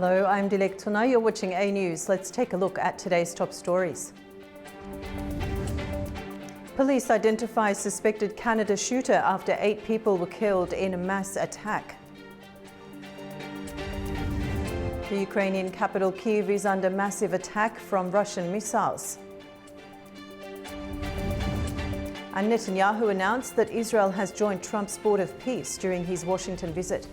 Hello, I'm Dilek Tuna. You're watching A News. Let's take a look at today's top stories. Police identify suspected Canada shooter after 8 people were killed in a mass attack. The Ukrainian capital Kyiv is under massive attack from Russian missiles. And Netanyahu announced that Israel has joined Trump's board of peace during his Washington visit.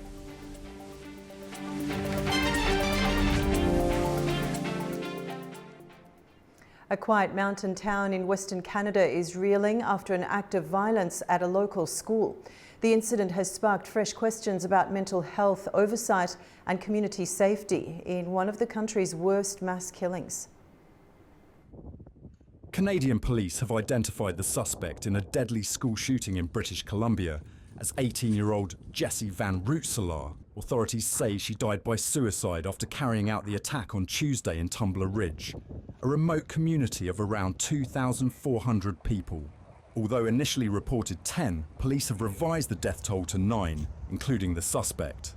A quiet mountain town in Western Canada is reeling after an act of violence at a local school. The incident has sparked fresh questions about mental health oversight and community safety in one of the country's worst mass killings. Canadian police have identified the suspect in a deadly school shooting in British Columbia as 18-year-old Jessie Van Rootselaar. Authorities say she died by suicide after carrying out the attack on Tuesday in Tumbler Ridge, a remote community of around 2,400 people. Although initially reported 10, police have revised the death toll to 9, including the suspect.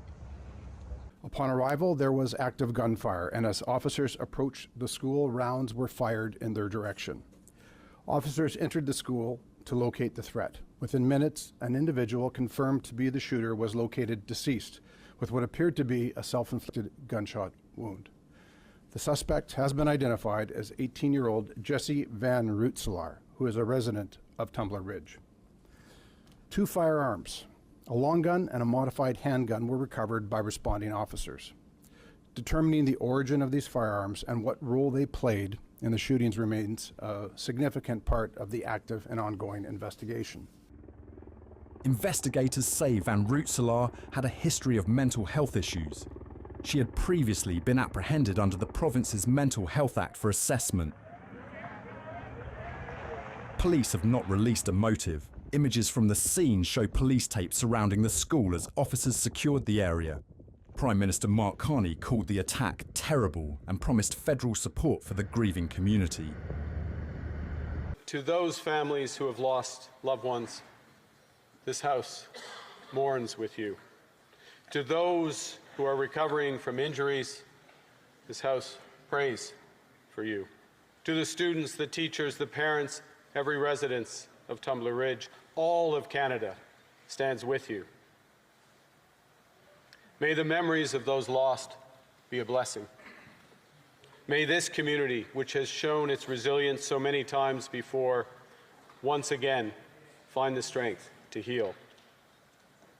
Upon arrival, there was active gunfire, and as officers approached the school, rounds were fired in their direction. Officers entered the school to locate the threat. Within minutes, an individual confirmed to be the shooter was located deceased with what appeared to be a self-inflicted gunshot wound. The suspect has been identified as 18-year-old Jessie Van Rootselaar, who is a resident of Tumbler Ridge. 2 firearms, a long gun and a modified handgun, were recovered by responding officers. Determining the origin of these firearms and what role they played in the shootings remains a significant part of the active and ongoing investigation. Investigators say Van Rootselaar had a history of mental health issues. She had previously been apprehended under the province's Mental Health Act for assessment. Police have not released a motive. Images from the scene show police tape surrounding the school as officers secured the area. Prime Minister Mark Carney called the attack terrible and promised federal support for the grieving community. To those families who have lost loved ones, this House mourns with you. To those who are recovering from injuries, this House prays for you. To the students, the teachers, the parents, every resident of Tumbler Ridge, all of Canada stands with you. May the memories of those lost be a blessing. May this community, which has shown its resilience so many times before, once again find the strength to heal.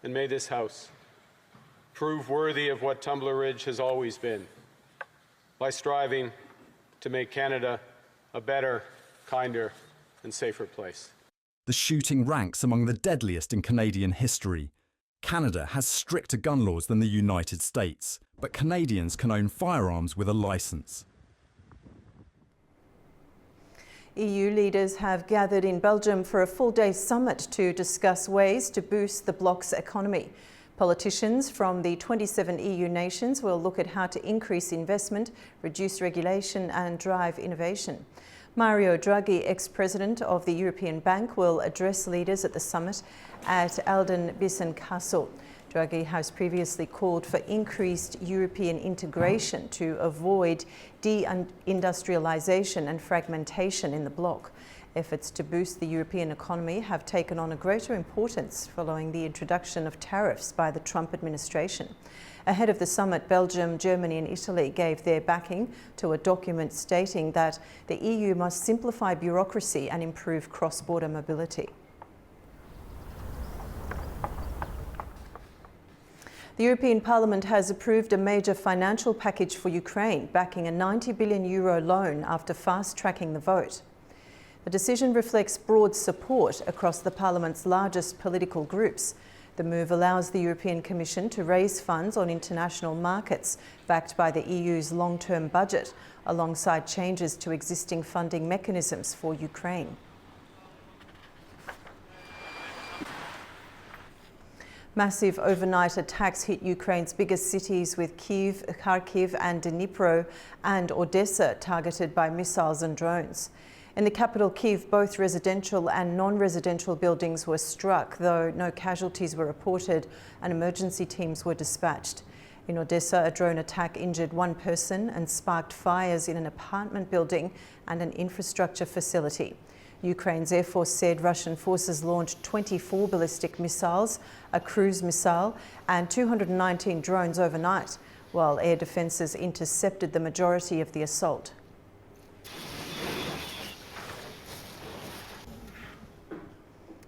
And may this House prove worthy of what Tumbler Ridge has always been, by striving to make Canada a better, kinder, and safer place. The shooting ranks among the deadliest in Canadian history. Canada has stricter gun laws than the United States, but Canadians can own firearms with a licence. EU leaders have gathered in Belgium for a full-day summit to discuss ways to boost the bloc's economy. Politicians from the 27 EU nations will look at how to increase investment, reduce regulation and drive innovation. Mario Draghi, ex-president of the European Bank, will address leaders at the summit at Alden Bissencastle. Draghi has previously called for increased European integration to avoid deindustrialisation and fragmentation in the bloc. Efforts to boost the European economy have taken on a greater importance following the introduction of tariffs by the Trump administration. Ahead of the summit, Belgium, Germany and Italy gave their backing to a document stating that the EU must simplify bureaucracy and improve cross-border mobility. The European Parliament has approved a major financial package for Ukraine, backing a €90 billion loan after fast-tracking the vote. The decision reflects broad support across the Parliament's largest political groups. The move allows the European Commission to raise funds on international markets backed by the EU's long-term budget, alongside changes to existing funding mechanisms for Ukraine. Massive overnight attacks hit Ukraine's biggest cities, with Kyiv, Kharkiv and Dnipro and Odessa targeted by missiles and drones. In the capital Kyiv, both residential and non-residential buildings were struck, though no casualties were reported and emergency teams were dispatched. In Odessa, a drone attack injured one person and sparked fires in an apartment building and an infrastructure facility. Ukraine's Air Force said Russian forces launched 24 ballistic missiles, a cruise missile, and 219 drones overnight, while air defences intercepted the majority of the assault.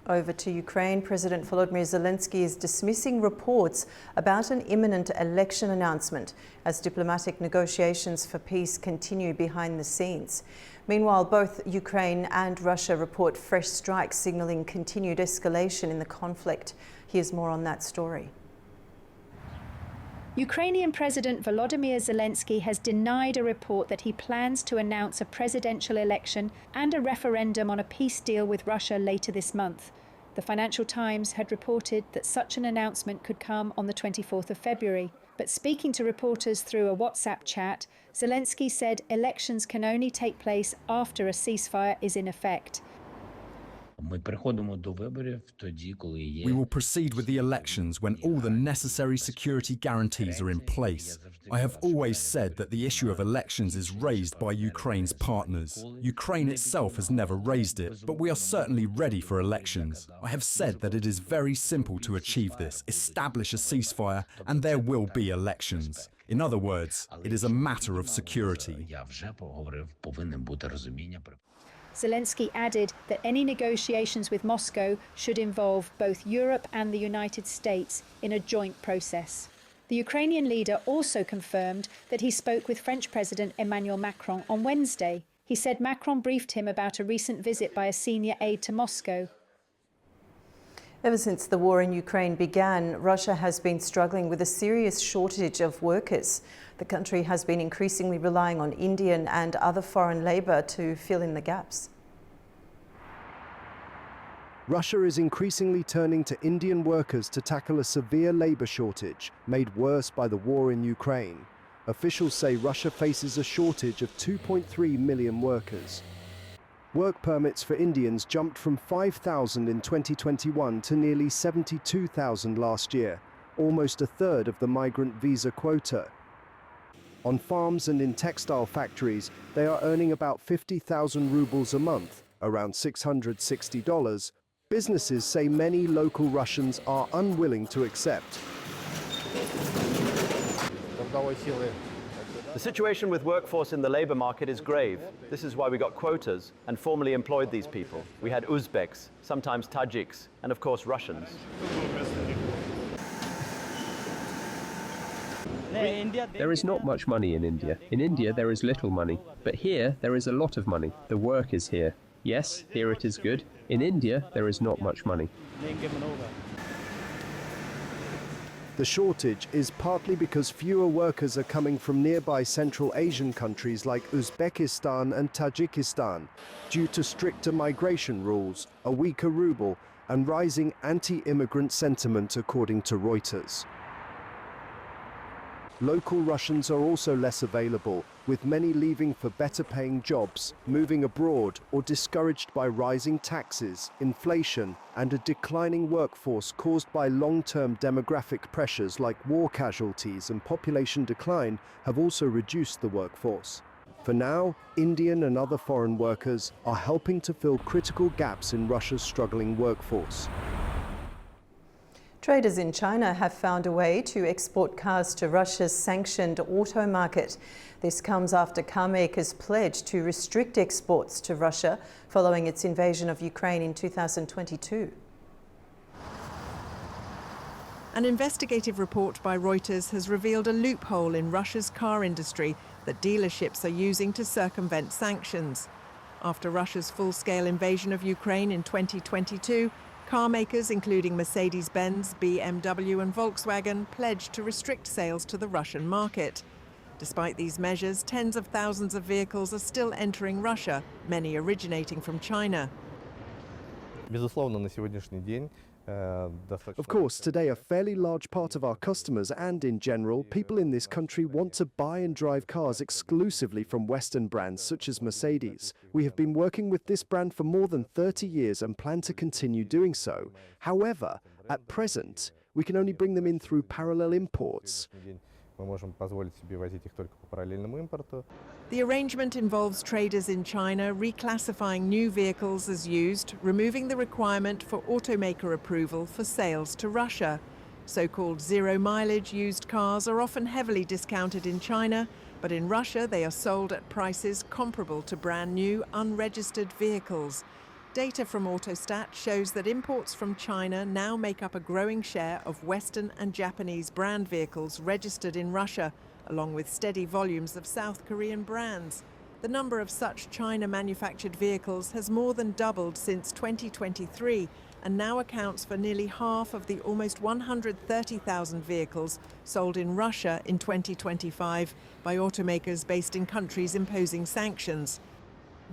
Over to Ukraine, President Volodymyr Zelensky is dismissing reports about an imminent election announcement as diplomatic negotiations for peace continue behind the scenes. Meanwhile, both Ukraine and Russia report fresh strikes signalling continued escalation in the conflict. Here's more on that story. Ukrainian President Volodymyr Zelensky has denied a report that he plans to announce a presidential election and a referendum on a peace deal with Russia later this month. The Financial Times had reported that such an announcement could come on the 24th of February. But speaking to reporters through a WhatsApp chat, Zelensky said elections can only take place after a ceasefire is in effect. We will proceed with the elections when all the necessary security guarantees are in place. I have always said that the issue of elections is raised by Ukraine's partners. Ukraine itself has never raised it, but we are certainly ready for elections. I have said that it is very simple to achieve this, establish a ceasefire, and there will be elections. In other words, it is a matter of security. Zelensky added that any negotiations with Moscow should involve both Europe and the United States in a joint process. The Ukrainian leader also confirmed that he spoke with French President Emmanuel Macron on Wednesday. He said Macron briefed him about a recent visit by a senior aide to Moscow. Ever since the war in Ukraine began, Russia has been struggling with a serious shortage of workers. The country has been increasingly relying on Indian and other foreign labour to fill in the gaps. Russia is increasingly turning to Indian workers to tackle a severe labour shortage, made worse by the war in Ukraine. Officials say Russia faces a shortage of 2.3 million workers. Work permits for Indians jumped from 5,000 in 2021 to nearly 72,000 last year, almost a third of the migrant visa quota. On farms and in textile factories, they are earning about 50,000 rubles a month, around $660. Businesses say many local Russians are unwilling to accept. The situation with workforce in the labour market is grave. This is why we got quotas and formally employed these people. We had Uzbeks, sometimes Tajiks, and of course Russians. There is not much money in India. In India there is little money, but here there is a lot of money. The work is here. Yes, here it is good. In India there is not much money. The shortage is partly because fewer workers are coming from nearby Central Asian countries like Uzbekistan and Tajikistan due to stricter migration rules, a weaker ruble, and rising anti-immigrant sentiment, according to Reuters. Local Russians are also less available, with many leaving for better-paying jobs, moving abroad, or discouraged by rising taxes, inflation, and a declining workforce caused by long-term demographic pressures like war casualties and population decline have also reduced the workforce. For now, Indian and other foreign workers are helping to fill critical gaps in Russia's struggling workforce. Traders in China have found a way to export cars to Russia's sanctioned auto market. This comes after car makers pledged to restrict exports to Russia following its invasion of Ukraine in 2022. An investigative report by Reuters has revealed a loophole in Russia's car industry that dealerships are using to circumvent sanctions. After Russia's full-scale invasion of Ukraine in 2022, car makers, including Mercedes-Benz, BMW and Volkswagen, pledged to restrict sales to the Russian market. Despite these measures, tens of thousands of vehicles are still entering Russia, many originating from China. Of course, today a fairly large part of our customers and, in general, people in this country want to buy and drive cars exclusively from Western brands such as Mercedes. We have been working with this brand for more than 30 years and plan to continue doing so. However, at present, we can only bring them in through parallel imports. Мы можем позволить себе возить их только по параллельному импорту. The arrangement involves traders in China reclassifying new vehicles as used, removing the requirement for automaker approval for sales to Russia. So-called zero-mileage used cars are often heavily discounted in China, but in Russia they are sold at prices comparable to brand new, unregistered vehicles. Data from Autostat shows that imports from China now make up a growing share of Western and Japanese brand vehicles registered in Russia, along with steady volumes of South Korean brands. The number of such China-manufactured vehicles has more than doubled since 2023 and now accounts for nearly half of the almost 130,000 vehicles sold in Russia in 2025 by automakers based in countries imposing sanctions.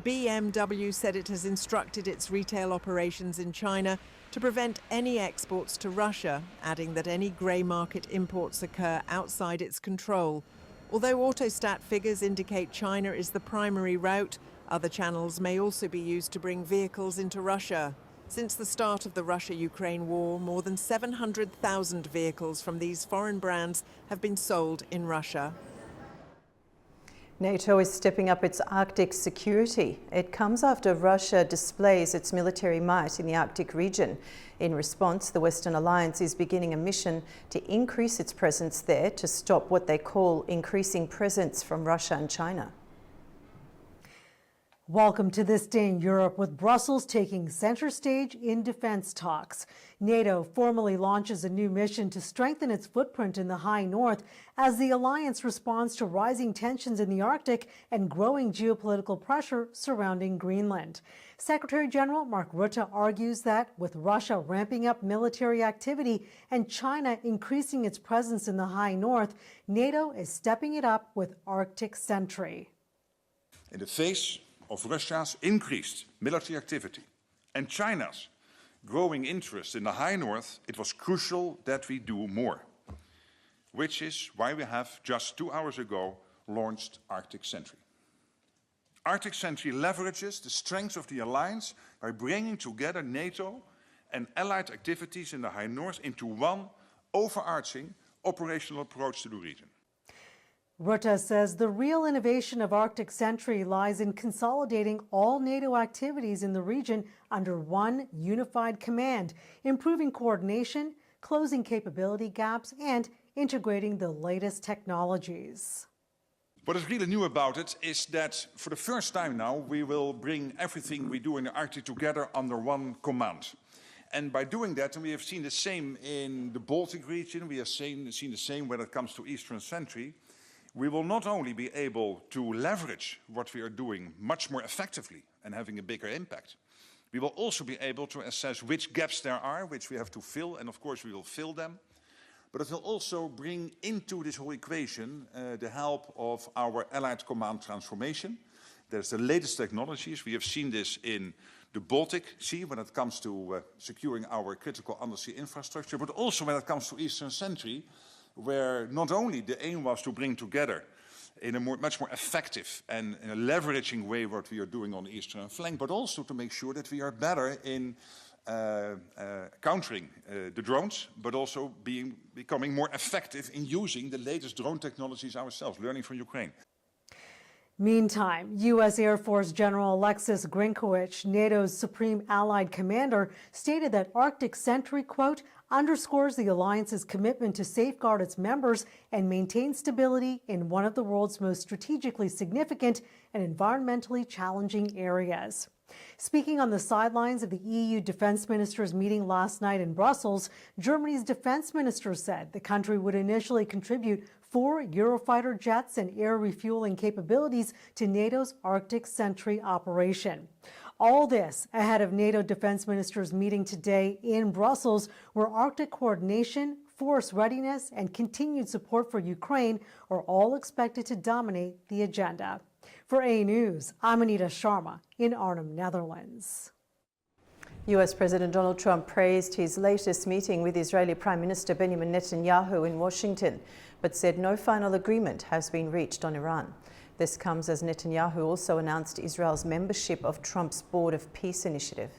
BMW said it has instructed its retail operations in China to prevent any exports to Russia, adding that any grey market imports occur outside its control. Although Autostat figures indicate China is the primary route, other channels may also be used to bring vehicles into Russia. Since the start of the Russia-Ukraine war, more than 700,000 vehicles from these foreign brands have been sold in Russia. NATO is stepping up its Arctic security. It comes after Russia displays its military might in the Arctic region. In response, the Western Alliance is beginning a mission to increase its presence there to stop what they call increasing presence from Russia and China. Welcome to This Day in Europe, with Brussels taking center stage in defense talks. NATO formally launches a new mission to strengthen its footprint in the high north as the alliance responds to rising tensions in the Arctic and growing geopolitical pressure surrounding Greenland. Secretary General Mark Rutte argues that with Russia ramping up military activity and China increasing its presence in the high north, NATO is stepping it up with Arctic Sentry. In the face of Russia's increased military activity and China's growing interest in the high north, it was crucial that we do more, which is why we have just 2 hours ago launched Arctic Sentry. Arctic Sentry leverages the strengths of the alliance by bringing together NATO and allied activities in the high north into one overarching operational approach to the region. Rutte says the real innovation of Arctic Sentry lies in consolidating all NATO activities in the region under one unified command, improving coordination, closing capability gaps, and integrating the latest technologies. What is really new about it is that for the first time now we will bring everything we do in the Arctic together under one command. And by doing that, and we have seen the same in the Baltic region, we have seen the same when it comes to Eastern Sentry, we will not only be able to leverage what we are doing much more effectively and having a bigger impact, we will also be able to assess which gaps there are, which we have to fill, and of course we will fill them. But it will also bring into this whole equation the help of our Allied Command transformation. There's the latest technologies. We have seen this in the Baltic Sea when it comes to securing our critical undersea infrastructure, but also when it comes to Eastern Sentry, where not only the aim was to bring together in a much more effective and in a leveraging way what we are doing on the eastern flank, but also to make sure that we are better in countering the drones, but also becoming more effective in using the latest drone technologies ourselves, learning from Ukraine. Meantime, U.S. Air Force General Alexis Grinkowicz, NATO's supreme allied commander, stated that Arctic Sentry, quote, underscores the alliance's commitment to safeguard its members and maintain stability in one of the world's most strategically significant and environmentally challenging areas. Speaking on the sidelines of the EU defense ministers' meeting last night in Brussels, Germany's defense minister said the country would initially contribute 4 Eurofighter jets and air refueling capabilities to NATO's Arctic Sentry operation. All this ahead of NATO defense ministers meeting today in Brussels, where Arctic coordination, force readiness, and continued support for Ukraine are all expected to dominate the agenda. For A News, I'm Anita Sharma in Arnhem, Netherlands. US President Donald Trump praised his latest meeting with Israeli Prime Minister Benjamin Netanyahu in Washington, but said no final agreement has been reached on Iran. This comes as Netanyahu also announced Israel's membership of Trump's Board of Peace initiative.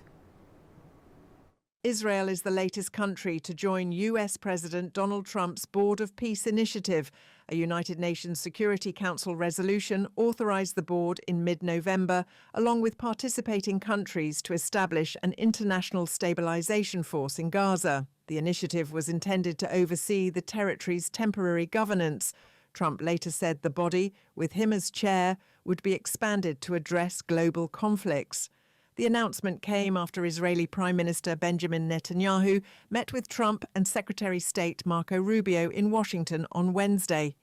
Israel is the latest country to join US President Donald Trump's Board of Peace initiative, A United Nations Security Council resolution authorised the board in mid-November, along with participating countries, to establish an international stabilisation force in Gaza. The initiative was intended to oversee the territory's temporary governance. Trump later said the body, with him as chair, would be expanded to address global conflicts. The announcement came after Israeli Prime Minister Benjamin Netanyahu met with Trump and Secretary of State Marco Rubio in Washington on Wednesday.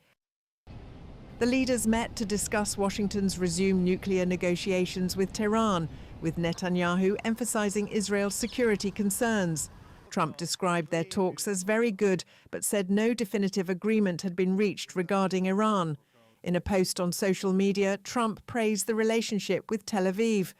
The leaders met to discuss Washington's resumed nuclear negotiations with Tehran, with Netanyahu emphasizing Israel's security concerns. Trump described their talks as very good, but said no definitive agreement had been reached regarding Iran. In a post on social media, Trump praised the relationship with Tel Aviv.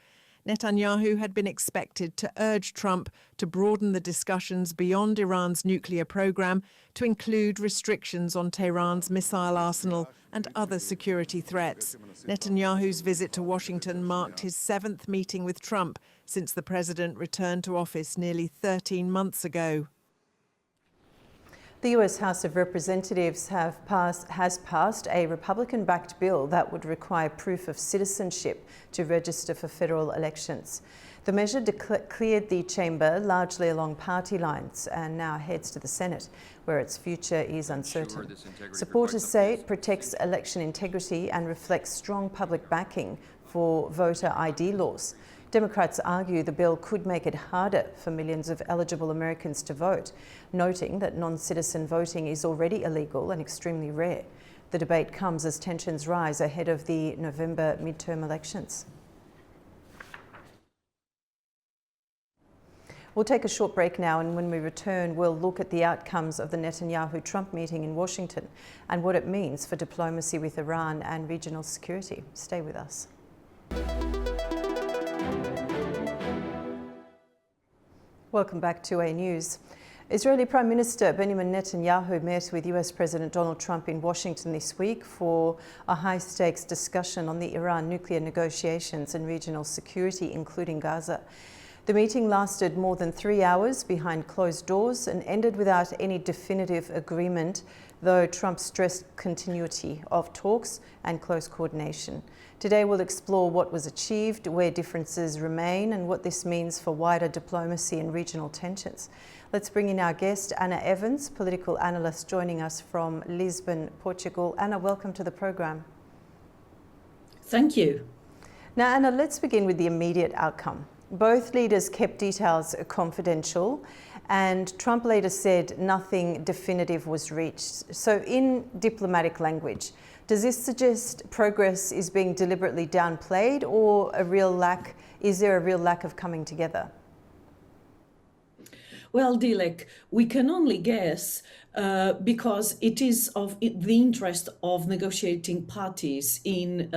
Netanyahu had been expected to urge Trump to broaden the discussions beyond Iran's nuclear program to include restrictions on Tehran's missile arsenal and other security threats. Netanyahu's visit to Washington marked his 7th meeting with Trump since the president returned to office nearly 13 months ago. The US House of Representatives has passed a Republican-backed bill that would require proof of citizenship to register for federal elections. The measure cleared the chamber largely along party lines and now heads to the Senate, where its future is uncertain. Supporters say it protects election integrity and reflects strong public backing for voter ID laws. Democrats argue the bill could make it harder for millions of eligible Americans to vote, noting that non-citizen voting is already illegal and extremely rare. The debate comes as tensions rise ahead of the November midterm elections. We'll take a short break now, and when we return, we'll look at the outcomes of the Netanyahu-Trump meeting in Washington and what it means for diplomacy with Iran and regional security. Stay with us. Welcome back to A News. Israeli Prime Minister Benjamin Netanyahu met with US President Donald Trump in Washington this week for a high-stakes discussion on the Iran nuclear negotiations and regional security, including Gaza. The meeting lasted more than 3 hours behind closed doors and ended without any definitive agreement, though Trump stressed continuity of talks and close coordination. Today we'll explore what was achieved, where differences remain, and what this means for wider diplomacy and regional tensions. Let's bring in our guest, Anna Evans, political analyst, joining us from Lisbon, Portugal. Anna, welcome to the program. Thank you. Now, Anna, let's begin with the immediate outcome. Both leaders kept details confidential, and Trump later said nothing definitive was reached. So in diplomatic language, does this suggest progress is being deliberately downplayed, or is there a real lack of coming together? Well, Dilek, we can only guess because it is of the interest of negotiating parties in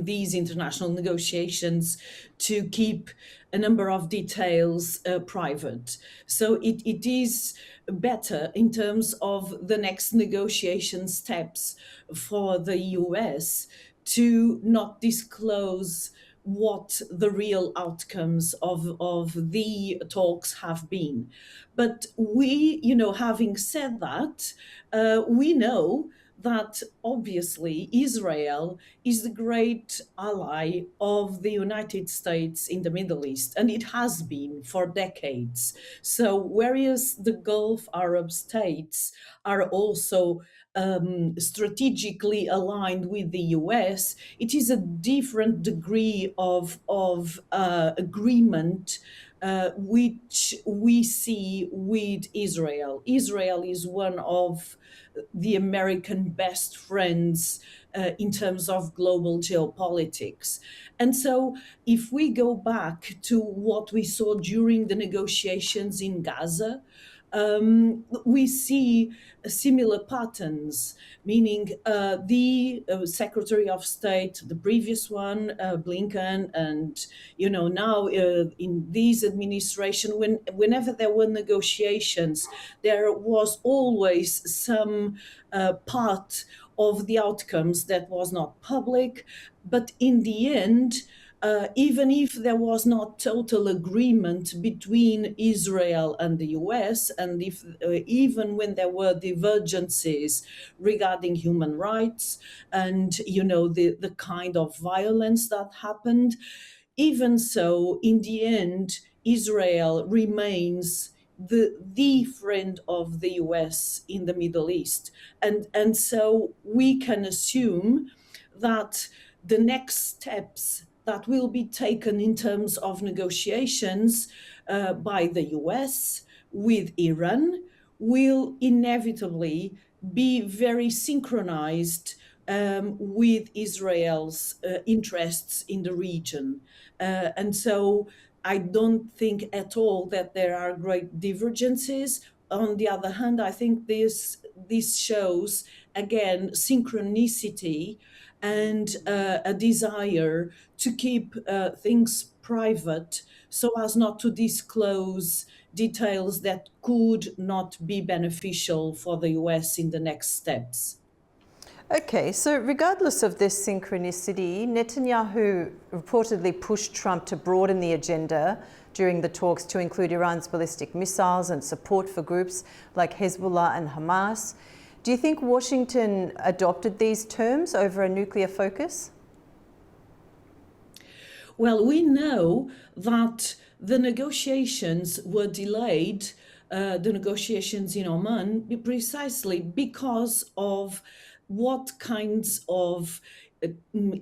these international negotiations to keep a number of details private. So it is better in terms of the next negotiation steps for the US to not disclose what the real outcomes of the talks have been. But we, having said that, we know that obviously Israel is the great ally of the United States in the Middle East, and it has been for decades. So whereas the Gulf Arab states are also strategically aligned with the US, it is a different degree of agreement which we see with Israel. Israel is one of the American best friends in terms of global geopolitics. And so if we go back to what we saw during the negotiations in Gaza, we see similar patterns, meaning the Secretary of State, the previous one, Blinken, and now in this administration, whenever there were negotiations, there was always some part of the outcomes that was not public, but in the end, even if there was not total agreement between Israel and the US, and if even when there were divergences regarding human rights and, you know, the kind of violence that happened, even so, in the end, Israel remains the friend of the US in the Middle East. And so we can assume that the next steps that will be taken in terms of negotiations by the US with Iran will inevitably be very synchronized with Israel's interests in the region. And so I don't think at all that there are great divergences. On the other hand, I think this shows, again, synchronicity and a desire to keep things private so as not to disclose details that could not be beneficial for the US in the next steps. Okay, so regardless of this synchronicity, Netanyahu reportedly pushed Trump to broaden the agenda during the talks to include Iran's ballistic missiles and support for groups like Hezbollah and Hamas. Do you think Washington adopted these terms over a nuclear focus? Well, we know that the negotiations were delayed, the negotiations in Oman, precisely because of what kinds of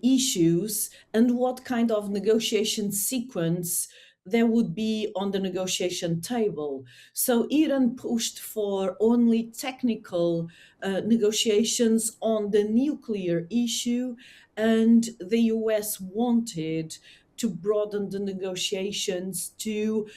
issues and what kind of negotiation sequence there would be on the negotiation table. So Iran pushed for only technical negotiations on the nuclear issue, and the US wanted to broaden the negotiations to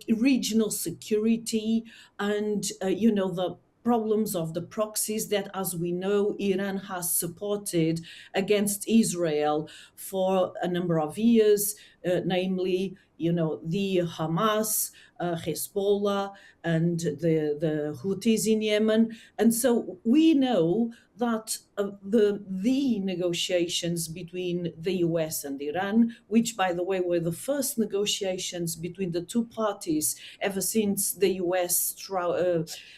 regional security and, you know, the problems of the proxies that, as we know, Iran has supported against Israel for a number of years, namely, you know, the Hamas, Hezbollah, and the Houthis in Yemen. And so we know that the negotiations between the US and Iran, which, by the way, were the first negotiations between the two parties ever since the US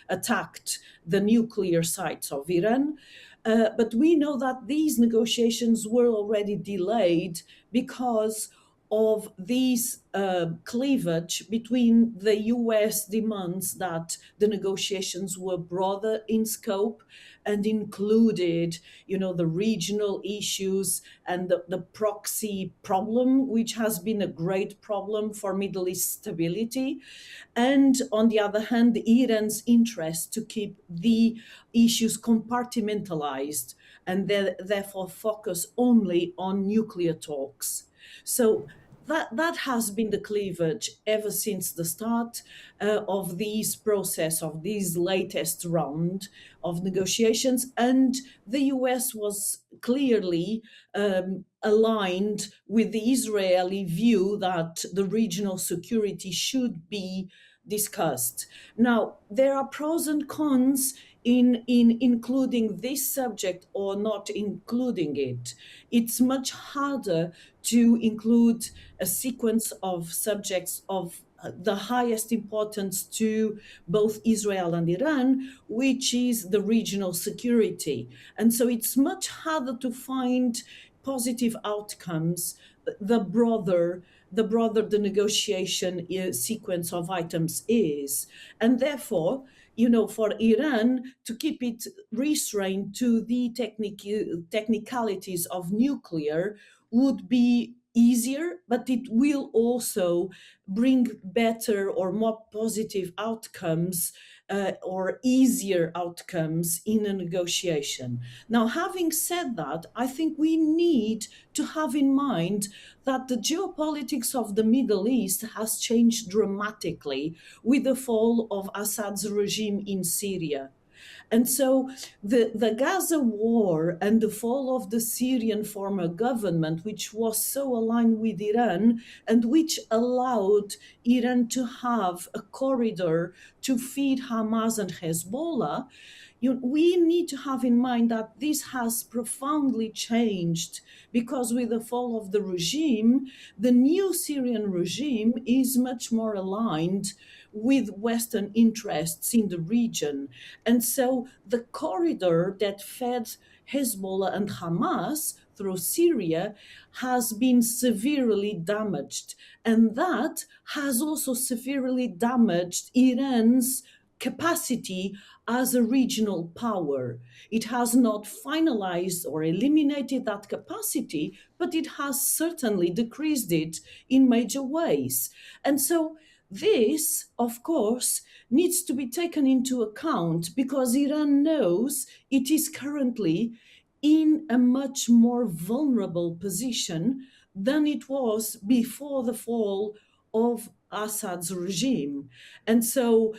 attacked the nuclear sites of Iran. But we know that these negotiations were already delayed because of these cleavage between the US demands that the negotiations were broader in scope and included, you know, the regional issues and the proxy problem, which has been a great problem for Middle East stability. And on the other hand, Iran's interest to keep the issues compartmentalized and therefore focus only on nuclear talks. So that has been the cleavage ever since the start of this process, of this latest round of negotiations. And the US was clearly aligned with the Israeli view that the regional security should be discussed. Now, there are pros and cons in including this subject or not including it. It's much harder to include a sequence of subjects of the highest importance to both Israel and Iran, which is the regional security. And so it's much harder to find positive outcomes the broader the negotiation sequence of items is. And therefore, you know, for Iran to keep it restrained to the technicalities of nuclear would be easier, but it will also bring better or more positive outcomes or easier outcomes in a negotiation. Now, having said that, I think we need to have in mind that the geopolitics of the Middle East has changed dramatically with the fall of Assad's regime in Syria. And so the Gaza war and the fall of the Syrian former government, which was so aligned with Iran and which allowed Iran to have a corridor to feed Hamas and Hezbollah, we need to have in mind that this has profoundly changed, because with the fall of the regime, the new Syrian regime is much more aligned with Western interests in the region. And so the corridor that fed Hezbollah and Hamas through Syria has been severely damaged. And that has also severely damaged Iran's capacity as a regional power. It has not finalized or eliminated that capacity, but it has certainly decreased it in major ways. And so this, of course, needs to be taken into account, because Iran knows it is currently in a much more vulnerable position than it was before the fall of Assad's regime. And so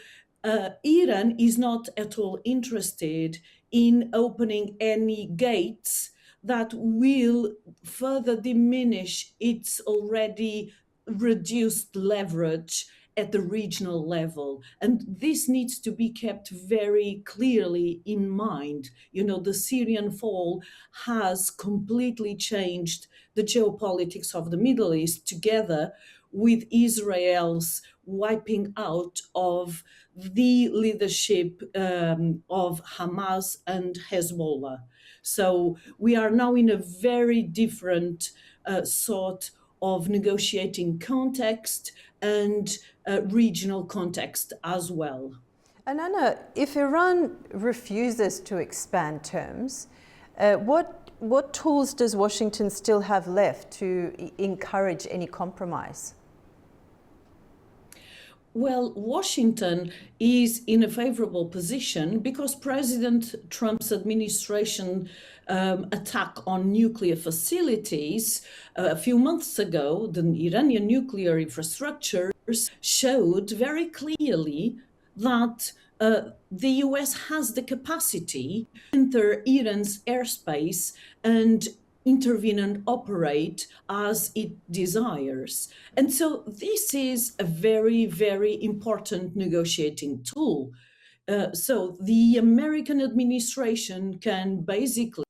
Iran is not at all interested in opening any gates that will further diminish its already reduced leverage at the regional level. And this needs to be kept very clearly in mind. The Syrian fall has completely changed the geopolitics of the Middle East, together with Israel's wiping out of the leadership of Hamas and Hezbollah. So we are now in a very different sort of negotiating context and regional context as well. And Anna, if Iran refuses to expand terms, what tools does Washington still have left to encourage any compromise? Well, Washington is in a favorable position because President Trump's administration attack on nuclear facilities a few months ago, the Iranian nuclear infrastructure showed very clearly that the US has the capacity to enter Iran's airspace and intervene and operate as it desires. And so this is a very, very important negotiating tool. So the American administration can basically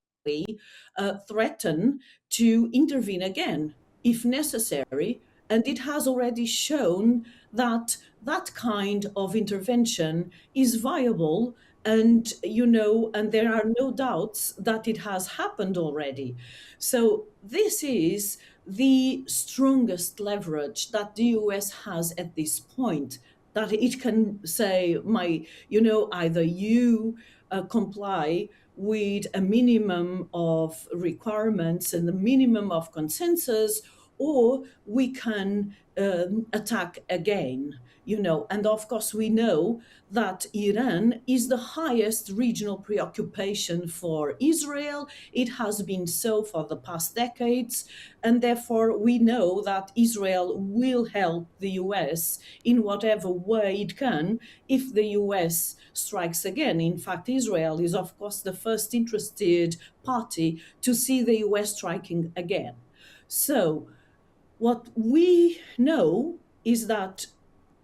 threaten to intervene again if necessary. And it has already shown that that kind of intervention is viable. And, and there are no doubts that it has happened already. So this is the strongest leverage that the US has at this point, that it can say, either you comply with a minimum of requirements and a minimum of consensus, or we can attack again. And of course we know that Iran is the highest regional preoccupation for Israel. It has been so for the past decades, and therefore we know that Israel will help the US in whatever way it can if the US strikes again. In fact, Israel is of course the first interested party to see the US striking again. So what we know is that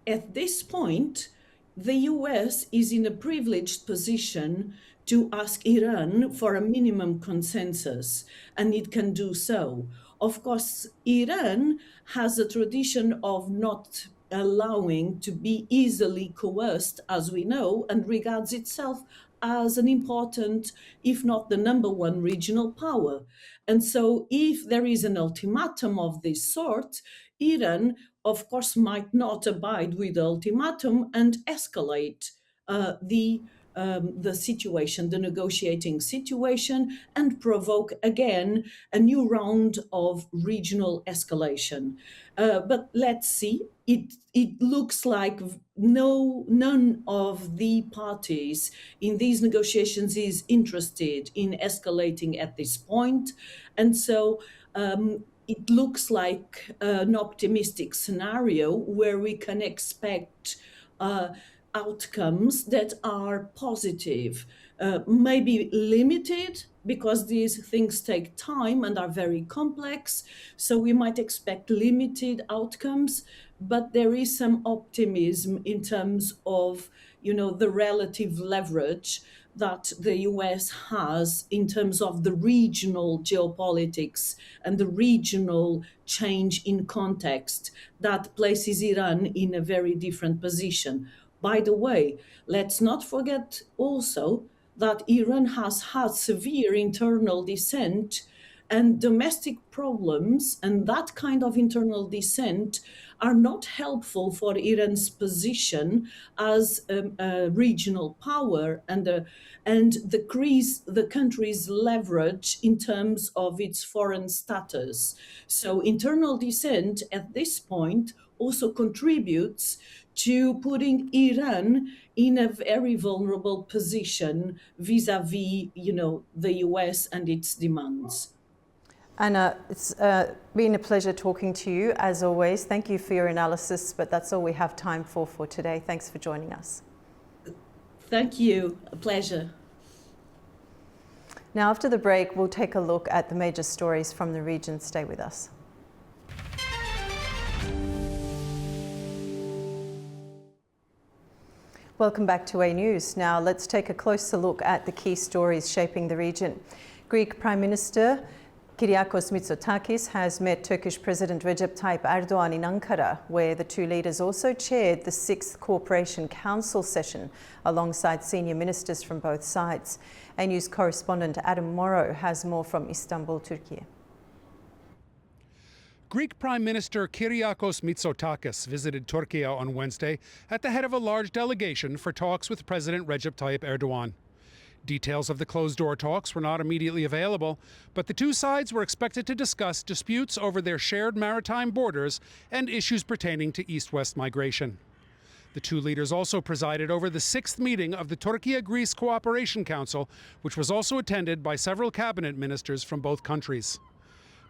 at this point, the US is in a privileged position to ask Iran for a minimum consensus, and it can do so. Of course, Iran has a tradition of not allowing to be easily coerced, as we know, and regards itself as an important, if not the number one regional power. And so if there is an ultimatum of this sort, Iran, of course, might not abide with the ultimatum and escalate the situation, the negotiating situation, and provoke again a new round of regional escalation. But let's see. It looks like none of the parties in these negotiations is interested in escalating at this point, and so it looks like an optimistic scenario where we can expect outcomes that are positive may be limited because these things take time and are very complex. So we might expect limited outcomes, but there is some optimism in terms of, the relative leverage that the US has in terms of the regional geopolitics and the regional change in context that places Iran in a very different position. By the way, let's not forget also that Iran has had severe internal dissent and domestic problems, and that kind of internal dissent are not helpful for Iran's position as a regional power and decrease the country's leverage in terms of its foreign status. So internal dissent at this point also contributes to putting Iran in a very vulnerable position vis-a-vis, the US and its demands. Anna, it's been a pleasure talking to you, as always. Thank you for your analysis, but that's all we have time for today. Thanks for joining us. Thank you. A pleasure. Now, after the break, we'll take a look at the major stories from the region. Stay with us. Welcome back to A News. Now, let's take a closer look at the key stories shaping the region. Greek Prime Minister Kyriakos Mitsotakis has met Turkish President Recep Tayyip Erdogan in Ankara, where the two leaders also chaired the 6th Cooperation Council session alongside senior ministers from both sides. A News correspondent Adam Morrow has more from Istanbul, Turkey. Greek Prime Minister Kyriakos Mitsotakis visited Turkey on Wednesday at the head of a large delegation for talks with President Recep Tayyip Erdogan. Details of the closed-door talks were not immediately available, but the two sides were expected to discuss disputes over their shared maritime borders and issues pertaining to east-west migration. The two leaders also presided over the 6th meeting of the Turkey-Greece Cooperation Council, which was also attended by several cabinet ministers from both countries.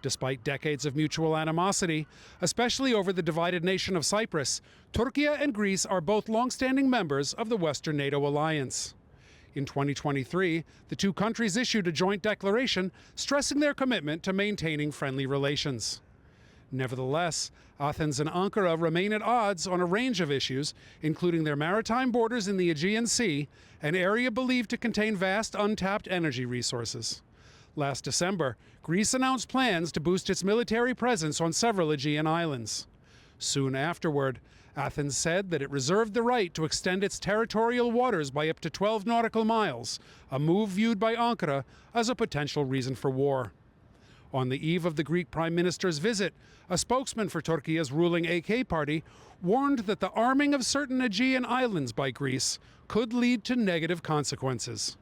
Despite decades of mutual animosity, especially over the divided nation of Cyprus, Turkey and Greece are both long-standing members of the Western NATO alliance. In 2023, the two countries issued a joint declaration stressing their commitment to maintaining friendly relations. Nevertheless, Athens and Ankara remain at odds on a range of issues, including their maritime borders in the Aegean Sea, an area believed to contain vast untapped energy resources. Last December, Greece announced plans to boost its military presence on several Aegean islands. Soon afterward, Athens said that it reserved the right to extend its territorial waters by up to 12 nautical miles, a move viewed by Ankara as a potential reason for war. On the eve of the Greek Prime Minister's visit, a spokesman for Turkey's ruling AK party warned that the arming of certain Aegean islands by Greece could lead to negative consequences.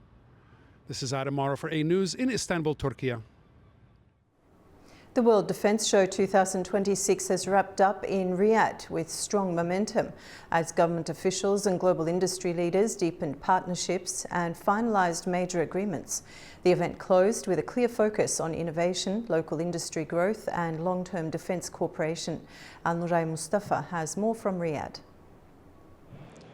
This is Adam Morrow for A News in Istanbul, Turkey. The World Defence Show 2026 has wrapped up in Riyadh with strong momentum as government officials and global industry leaders deepened partnerships and finalised major agreements. The event closed with a clear focus on innovation, local industry growth and long-term defence cooperation. Al-Nuray Mustafa has more from Riyadh.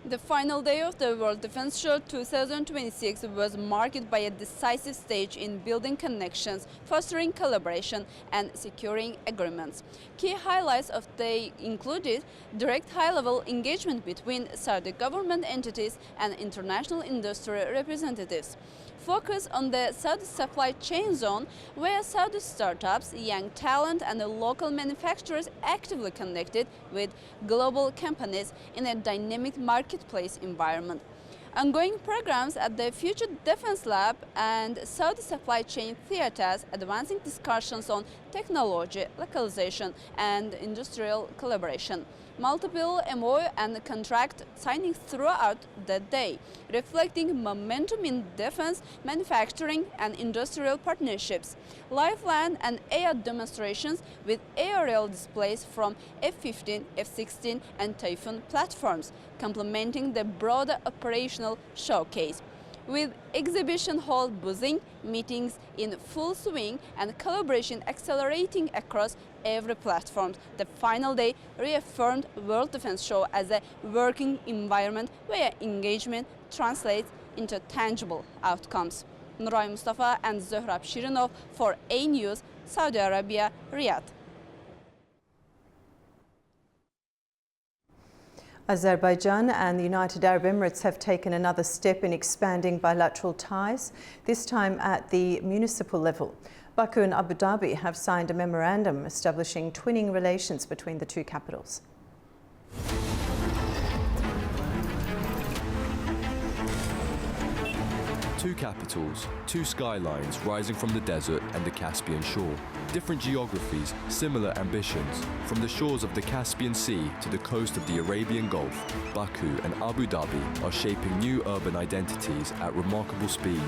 The final day of the World Defence Show 2026 was marked by a decisive stage in building connections, fostering collaboration and securing agreements. Key highlights of the day included direct high-level engagement between Saudi government entities and international industry representatives. Focus on the Saudi supply chain zone, where Saudi startups, young talent and local manufacturers actively connected with global companies in a dynamic marketplace environment. Ongoing programs at the Future Defense Lab and Saudi Supply Chain Theaters, advancing discussions on technology, localization and industrial collaboration. Multiple MOU and contract signings throughout the day, reflecting momentum in defense, manufacturing and industrial partnerships. Live land and air demonstrations with aerial displays from F-15, F-16 and Typhoon platforms, complementing the broader operational showcase. With exhibition hall buzzing, meetings in full swing and collaboration accelerating across every platform, the final day reaffirmed World Defence Show as a working environment where engagement translates into tangible outcomes. Nuray Mustafa and Zohrab Shirinov for A News, Saudi Arabia, Riyadh. Azerbaijan and the United Arab Emirates have taken another step in expanding bilateral ties, this time at the municipal level. Baku and Abu Dhabi have signed a memorandum establishing twinning relations between the two capitals. Two capitals, two skylines rising from the desert and the Caspian shore. Different geographies, similar ambitions. From the shores of the Caspian Sea to the coast of the Arabian Gulf, Baku and Abu Dhabi are shaping new urban identities at remarkable speed.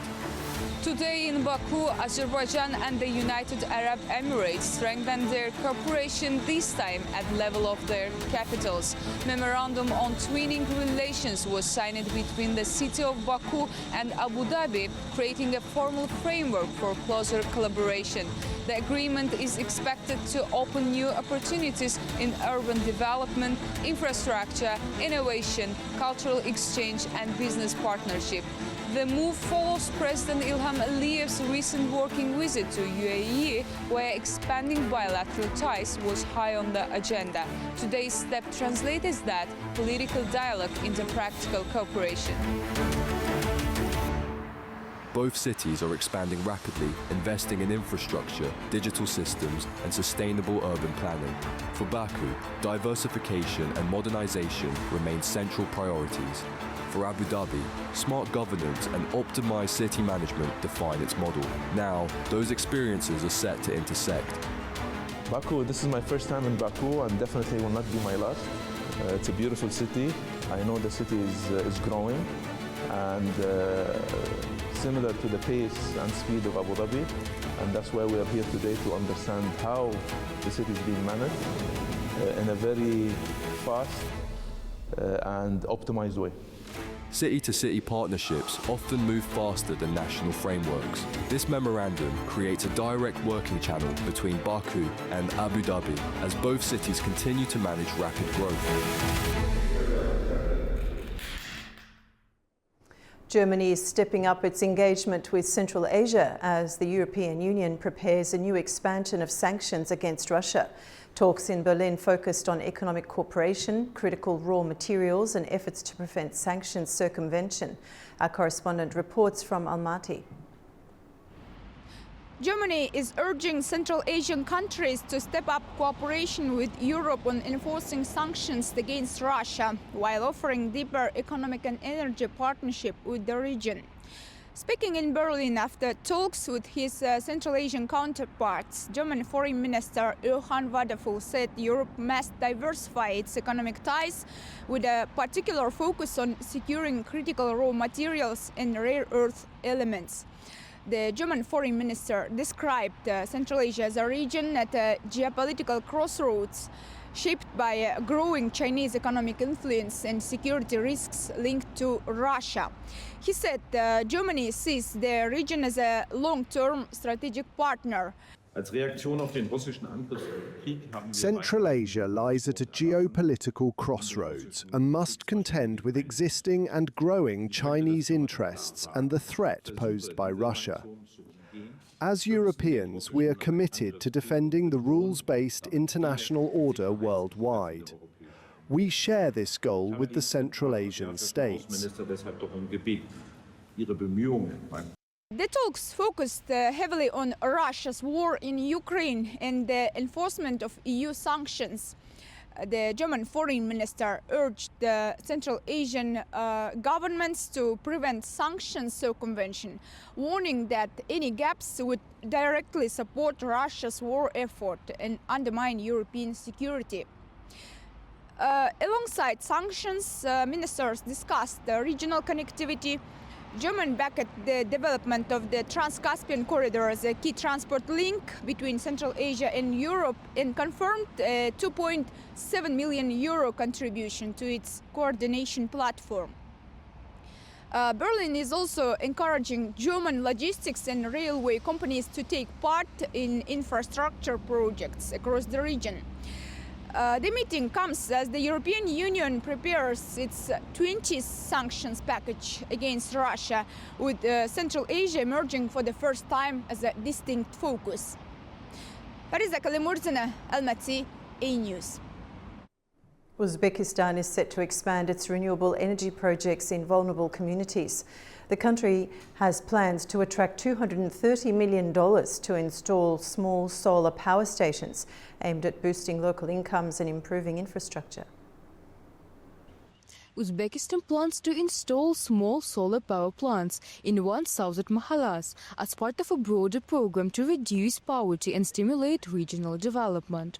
Today in Baku, Azerbaijan and the United Arab Emirates strengthened their cooperation, this time at the level of their capitals. Memorandum on twinning relations was signed between the city of Baku and Abu Dhabi, creating a formal framework for closer collaboration. The agreement is expected to open new opportunities in urban development, infrastructure, innovation, cultural exchange and business partnership. The move follows President Ilham Aliyev's recent working visit to UAE, where expanding bilateral ties was high on the agenda. Today's step translates that political dialogue into practical cooperation. Both cities are expanding rapidly, investing in infrastructure, digital systems, and sustainable urban planning. For Baku, diversification and modernization remain central priorities. For Abu Dhabi, smart governance and optimized city management define its model. Now, those experiences are set to intersect. Baku, this is my first time in Baku and definitely will not be my last. It's a beautiful city. I know the city is growing and similar to the pace and speed of Abu Dhabi, and that's why we are here today to understand how the city is being managed in a very fast and optimized way. City-to-city partnerships often move faster than national frameworks. This memorandum creates a direct working channel between Baku and Abu Dhabi as both cities continue to manage rapid growth. Germany is stepping up its engagement with Central Asia as the European Union prepares a new expansion of sanctions against Russia. Talks in Berlin focused on economic cooperation, critical raw materials and efforts to prevent sanctions circumvention. Our correspondent reports from Almaty. Germany is urging Central Asian countries to step up cooperation with Europe on enforcing sanctions against Russia, while offering deeper economic and energy partnership with the region. Speaking in Berlin after talks with his Central Asian counterparts, German Foreign Minister Johann Wadefull said Europe must diversify its economic ties with a particular focus on securing critical raw materials and rare earth elements. The German Foreign Minister described Central Asia as a region at a geopolitical crossroads, shaped by a growing Chinese economic influence and security risks linked to Russia. He said Germany sees the region as a long-term strategic partner. Central Asia lies at a geopolitical crossroads and must contend with existing and growing Chinese interests and the threat posed by Russia. As Europeans, we are committed to defending the rules-based international order worldwide. We share this goal with the Central Asian states. The talks focused heavily on Russia's war in Ukraine and the enforcement of EU sanctions. The German Foreign Minister urged the Central Asian governments to prevent sanctions circumvention, warning that any gaps would directly support Russia's war effort and undermine European security. Alongside sanctions, ministers discussed regional connectivity. Germany backed the development of the Trans-Caspian corridor as a key transport link between Central Asia and Europe and confirmed a €2.7 million contribution to its coordination platform. Berlin is also encouraging German logistics and railway companies to take part in infrastructure projects across the region. The meeting comes as the European Union prepares its 20th sanctions package against Russia, with Central Asia emerging for the first time as a distinct focus. Fariza Kalimurtina, Almaty, A News. Uzbekistan is set to expand its renewable energy projects in vulnerable communities. The country has plans to attract $230 million to install small solar power stations aimed at boosting local incomes and improving infrastructure. Uzbekistan plans to install small solar power plants in 1,000 mahallas as part of a broader program to reduce poverty and stimulate regional development.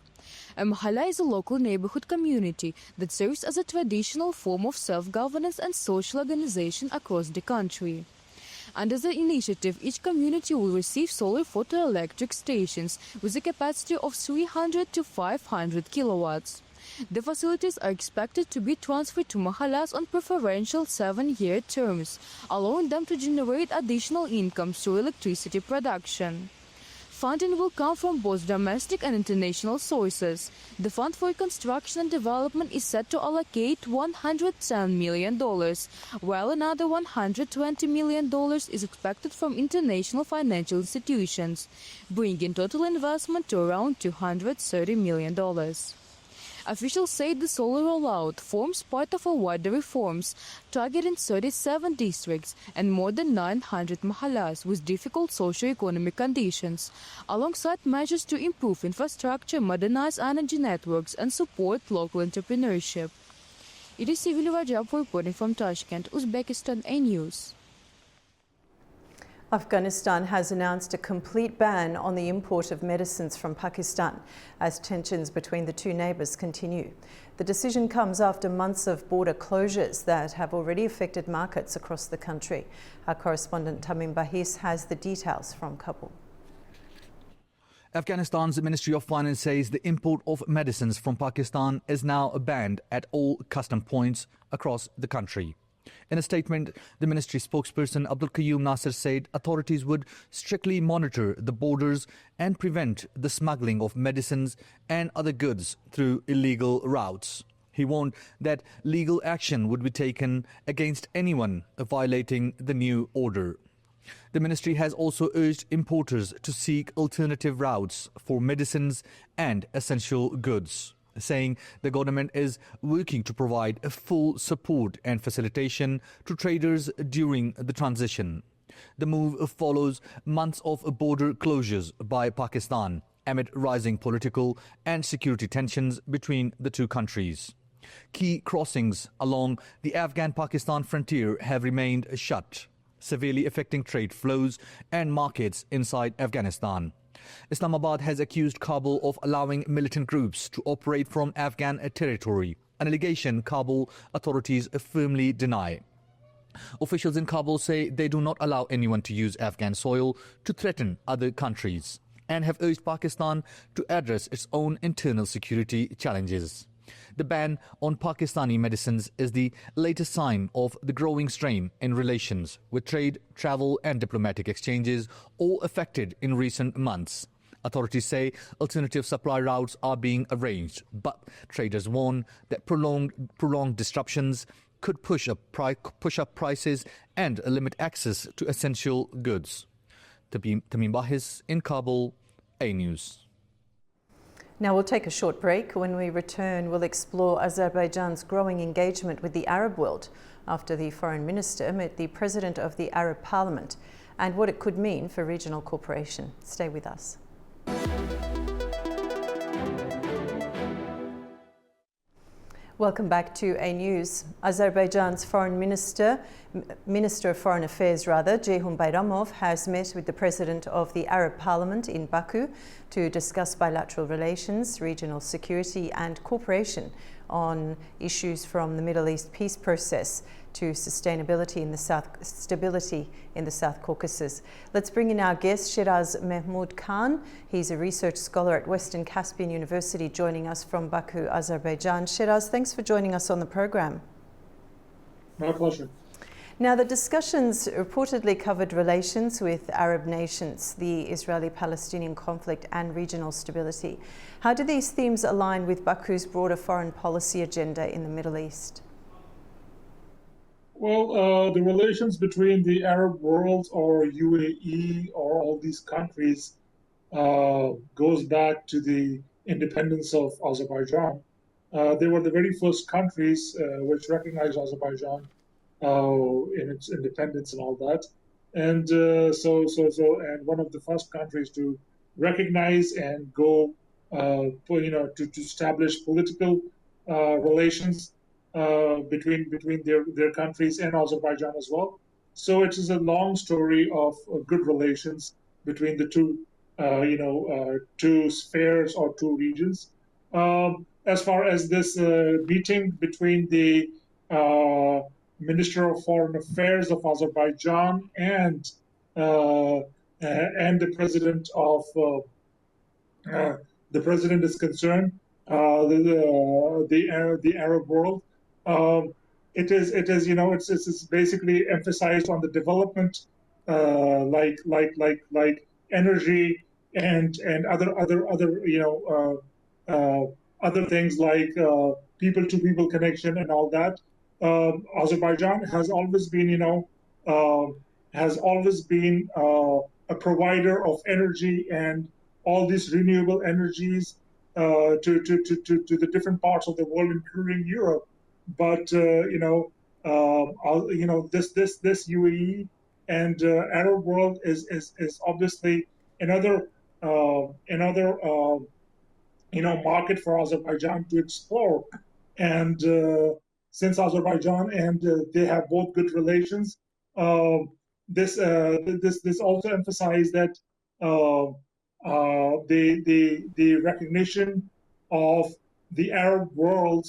A mahalla is a local neighborhood community that serves as a traditional form of self-governance and social organization across the country. Under the initiative, each community will receive solar photoelectric stations with a capacity of 300 to 500 kilowatts. The facilities are expected to be transferred to mahallas on preferential 7-year terms, allowing them to generate additional income through electricity production. Funding will come from both domestic and international sources. The Fund for Construction and Development is set to allocate $110 million, while another $120 million is expected from international financial institutions, bringing total investment to around $230 million. Officials say the solar rollout forms part of a wider reforms targeting 37 districts and more than 900 mahallas with difficult socio-economic conditions, alongside measures to improve infrastructure, modernize energy networks and support local entrepreneurship. It is Sivil Rajab reporting from Tashkent, Uzbekistan, A News. Afghanistan has announced a complete ban on the import of medicines from Pakistan as tensions between the two neighbours continue. The decision comes after months of border closures that have already affected markets across the country. Our correspondent Tamim Bahis has the details from Kabul. Afghanistan's Ministry of Finance says the import of medicines from Pakistan is now banned at all custom points across the country. In a statement, the ministry spokesperson Abdul Qayyum Nasser said authorities would strictly monitor the borders and prevent the smuggling of medicines and other goods through illegal routes. He warned that legal action would be taken against anyone violating the new order. The ministry has also urged importers to seek alternative routes for medicines and essential goods, saying the government is working to provide full support and facilitation to traders during the transition. The move follows months of border closures by Pakistan amid rising political and security tensions between the two countries. Key crossings along the Afghan-Pakistan frontier have remained shut, severely affecting trade flows and markets inside Afghanistan. Islamabad has accused Kabul of allowing militant groups to operate from Afghan territory, an allegation Kabul authorities firmly deny. Officials in Kabul say they do not allow anyone to use Afghan soil to threaten other countries and have urged Pakistan to address its own internal security challenges. The ban on Pakistani medicines is the latest sign of the growing strain in relations, with trade, travel and diplomatic exchanges all affected in recent months. Authorities say alternative supply routes are being arranged, but traders warn that prolonged disruptions could push up prices and limit access to essential goods. Tamim Bahis in Kabul, A News. Now we'll take a short break. When we return, we'll explore Azerbaijan's growing engagement with the Arab world after the foreign minister met the president of the Arab Parliament and what it could mean for regional cooperation. Stay with us. Welcome back to A News. Azerbaijan's Minister of Foreign Affairs, Ceyhun Bayramov, has met with the President of the Arab Parliament in Baku to discuss bilateral relations, regional security and cooperation on issues from the Middle East peace process to stability in the South Caucasus. Let's bring in our guest, Shiraz Mehmood Khan. He's a research scholar at Western Caspian University, joining us from Baku, Azerbaijan. Shiraz, thanks for joining us on the program. My pleasure. Now, the discussions reportedly covered relations with Arab nations, the Israeli-Palestinian conflict and regional stability. How do these themes align with Baku's broader foreign policy agenda in the Middle East? Well, the relations between the Arab world or UAE or all these countries goes back to the independence of Azerbaijan. They were the very first countries which recognized Azerbaijan in its independence and all that, and and one of the first countries to recognize and go, to establish political relations between their countries and Azerbaijan as well. So it is a long story of good relations between the two, two spheres or two regions. As far as this meeting between the Minister of Foreign Affairs of Azerbaijan and the president is concerned, the Arab world. It's basically emphasized on the development, like energy and other things like people-to-people connection and all that. Azerbaijan has always been, a provider of energy and all these renewable energies to the different parts of the world, including Europe. But this UAE and Arab world is obviously another market for Azerbaijan to explore. And since Azerbaijan and they have both good relations, this also emphasized that the recognition of the Arab world,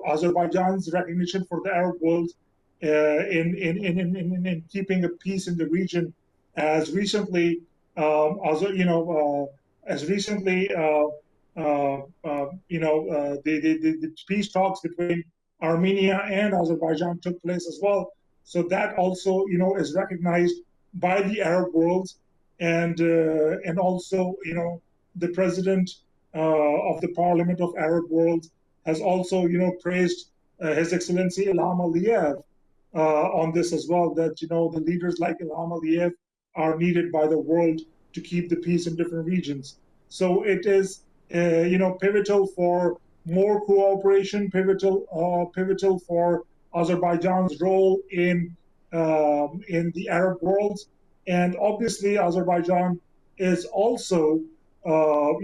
Azerbaijan's recognition for the Arab world in keeping a peace in the region, as recently the peace talks between Armenia and Azerbaijan took place as well. So that also, is recognized by the Arab world, and also, the president of the Parliament of Arab World has also, praised His Excellency Ilham Aliyev on this as well. That the leaders like Ilham Aliyev are needed by the world to keep the peace in different regions. So it is, pivotal for more cooperation, pivotal for Azerbaijan's role in the Arab world, and obviously Azerbaijan is also, of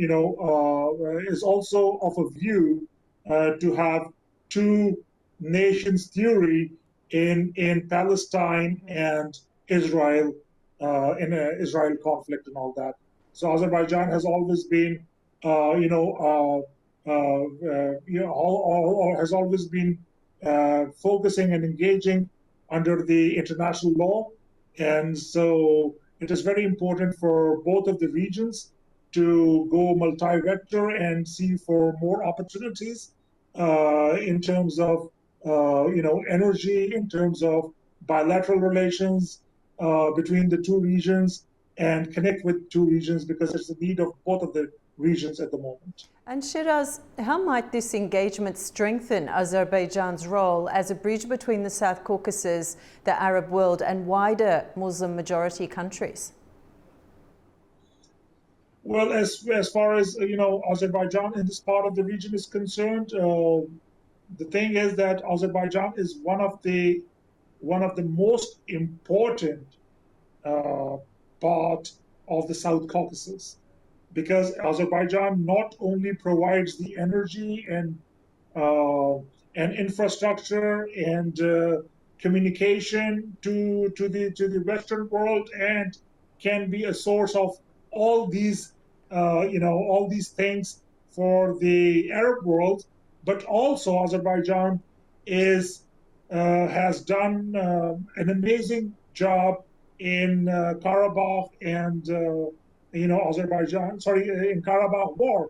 a view to have two nations theory in Palestine and Israel, in an Israel conflict and all that. So Azerbaijan has always been, has always been focusing and engaging under the international law. And so it is very important for both of the regions to go multi-vector and see for more opportunities in terms of, energy, in terms of bilateral relations between the two regions, and connect with two regions, because it's the need of both of the regions at the moment. And Shiraz, how might this engagement strengthen Azerbaijan's role as a bridge between the South Caucasus, the Arab world, and wider Muslim majority countries? Well, as far as Azerbaijan in this part of the region is concerned, the thing is that Azerbaijan is one of the most important part of the South Caucasus, because Azerbaijan not only provides the energy and infrastructure and communication to the Western world, and can be a source of all these things for the Arab world, but also Azerbaijan has done an amazing job in Karabakh and in Karabakh War.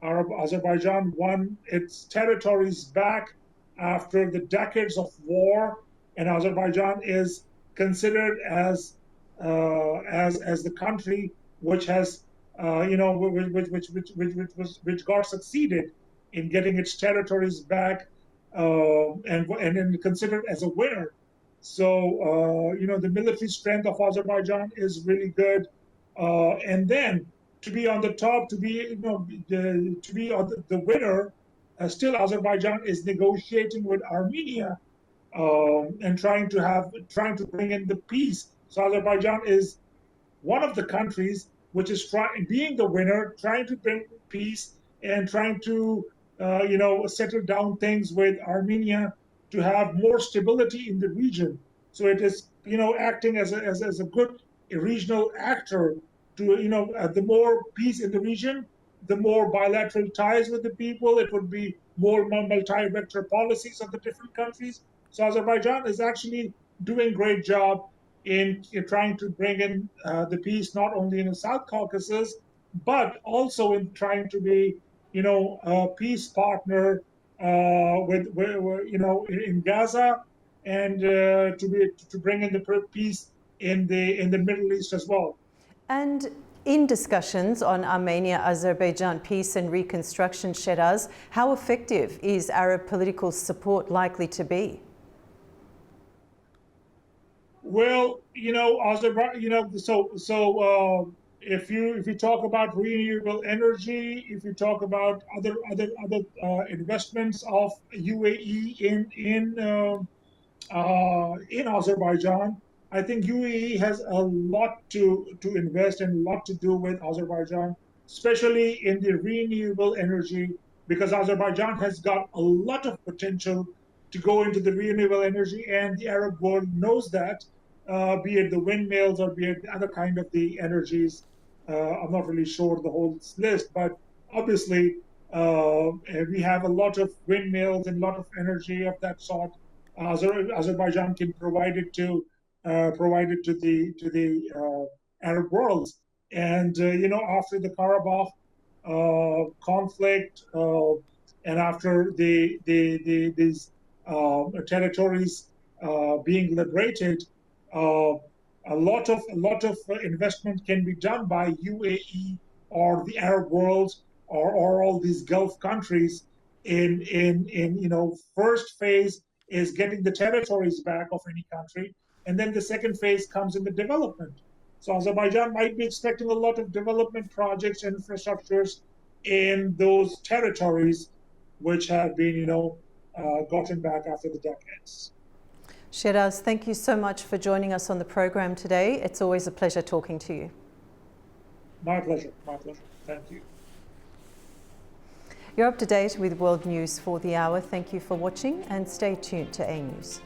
Azerbaijan won its territories back after the decades of war and Azerbaijan is considered as the country which has which got succeeded in getting its territories back and considered as a winner. So the military strength of Azerbaijan is really good, and then to be on the top, to be the winner, still Azerbaijan is negotiating with Armenia and trying to bring in the peace. So Azerbaijan is one of the countries which is being the winner, trying to bring peace and trying to settle down things with Armenia to have more stability in the region. So it is acting as a good regional actor to the more peace in the region, the more bilateral ties with the people. It would be more multi-vector policies of the different countries. So Azerbaijan is actually doing a great job in trying to bring in the peace not only in the South Caucasus, but also in trying to be a peace partner in Gaza, and to bring in the peace in the Middle East as well. And in discussions on Armenia-Azerbaijan peace and reconstruction, Sheraz, how effective is Arab political support likely to be? Well, Azerbaijan, if you talk about renewable energy, if you talk about other investments of UAE in Azerbaijan, I think UAE has a lot to invest and a lot to do with Azerbaijan, especially in the renewable energy, because Azerbaijan has got a lot of potential to go into the renewable energy, and the Arab world knows that, be it the windmills or be it other kind of the energies. I'm not really sure the whole list, but obviously we have a lot of windmills and a lot of energy of that sort. Azerbaijan can provide it to the Arab world, and after the Karabakh conflict and after these territories being liberated, a lot of investment can be done by UAE or the Arab world or all these Gulf countries. In first phase is getting the territories back of any country, and then the second phase comes in the development. So Azerbaijan might be expecting a lot of development projects and infrastructures in those territories which have been gotten back after the decades. Sheraz, thank you so much for joining us on the program today. It's always a pleasure talking to you. My pleasure. Thank you. You're up to date with world news for the hour. Thank you for watching and stay tuned to A News.